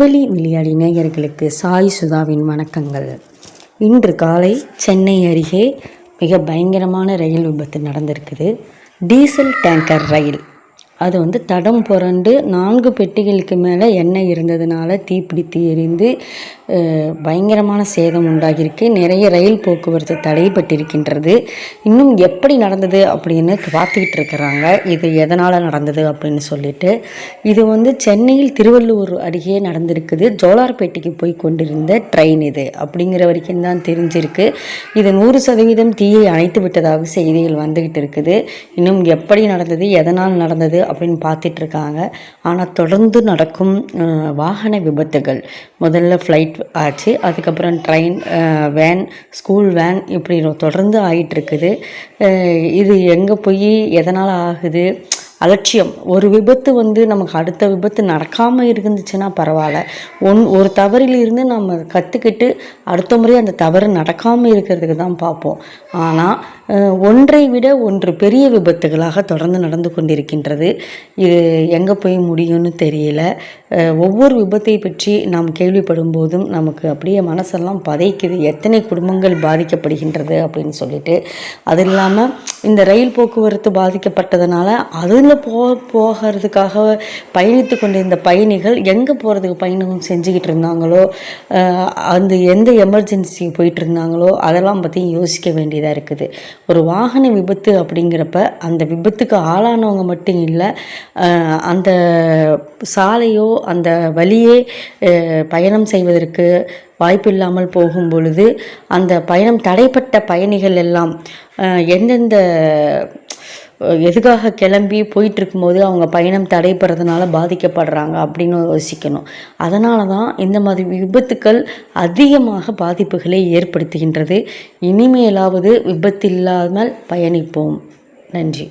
விளையாடி நேயர்களுக்கு சாய் சுதாவின் வணக்கங்கள். இன்று காலை சென்னை அருகே மிக பயங்கரமான ரயில் விபத்து நடந்திருக்குது. டீசல் டேங்கர் ரயில் அது தடம் புரண்டு 4 பெட்டிகளுக்கு மேலே எண்ணெய் இருந்ததுனால தீப்பிடித்து எரிந்து பயங்கரமான சேதம் உண்டாகியிருக்கு. நிறைய ரயில் போக்குவரத்து தடைப்பட்டிருக்கின்றது. இன்னும் எப்படி நடந்தது அப்படின்னு பார்த்துக்கிட்டு இருக்கிறாங்க. இது எதனால் நடந்தது அப்படின்னு சொல்லிட்டு. இது சென்னையில் திருவள்ளூர் அருகே நடந்திருக்குது. ஜோலார்பேட்டைக்கு போய் கொண்டிருந்த ட்ரெயின் இது அப்படிங்கிற வரைக்கும் தான் தெரிஞ்சிருக்கு. இது 100% தீயை அணைத்து விட்டதாக செய்திகள் வந்துக்கிட்டு இருக்குது. இன்னும் எப்படி நடந்தது, எதனால் நடந்தது அப்படின்னு பார்த்துட்டு இருக்காங்க. ஆனால் தொடர்ந்து நடக்கும் வாகன விபத்துகள், முதல்ல ஃப்ளைட் ஆச்சு, அதுக்கப்புறம் ட்ரெயின், வேன், ஸ்கூல் வேன், இப்படி தொடர்ந்து ஆகிட்டு இருக்குது. இது எங்கே போய் எதனால் ஆகுது? அலட்சியம். ஒரு விபத்து நமக்கு அடுத்த விபத்து நடக்காமல் இருந்துச்சுன்னா பரவாயில்ல. ஒரு தவறிலிருந்து நம்ம கற்றுக்கிட்டு அடுத்த முறை அந்த தவறு நடக்காமல் இருக்கிறதுக்கு தான் பார்ப்போம். ஆனால் ஒன்றை விட ஒன்று பெரிய விபத்துகளாக தொடர்ந்து நடந்து கொண்டிருக்கின்றது. இது எங்கே போய் முடியும்னு தெரியல. ஒவ்வொரு விபத்தை பற்றி நாம் கேள்விப்படும் போதும் நமக்கு அப்படியே மனசெல்லாம் பதைக்குது. எத்தனை குடும்பங்கள் பாதிக்கப்படுகின்றது அப்படின்னு சொல்லிட்டு. அது இல்லாமல் இந்த ரயில் போக்குவரத்து பாதிக்கப்பட்டதுனால அதில் போகிறதுக்காக பயணித்து கொண்டிருந்த பயணிகள் எங்கே போகிறதுக்கு பயணம் செஞ்சுக்கிட்டு இருந்தாங்களோ, அந்த எந்த எமர்ஜென்சி போயிட்டு இருந்தாங்களோ அதெல்லாம் பற்றி யோசிக்க வேண்டியதாக இருக்குது. ஒரு வாகன விபத்து அப்படிங்கிறப்ப அந்த விபத்துக்கு ஆளானவங்க மட்டும் இல்லை, அந்த சாலையோ அந்த வழியே பயணம் செய்வதற்கு வாய்ப்பு இல்லாமல் போகும் பொழுது அந்த பயணம் தடைப்பட்ட பயணிகள் எல்லாம் எந்தெந்த எதுக்காக கிளம்பி போயிட்டுருக்கும்போது அவங்க பயணம் தடைப்படுறதுனால பாதிக்கப்படுறாங்க அப்படின்னு யோசிக்கணும். அதனால தான் இந்த மாதிரி விபத்துக்கள் அதிகமாக பாதிப்புகளை ஏற்படுத்துகின்றது. இனிமேலாவது விபத்து இல்லாமல் பயணிப்போம். நன்றி.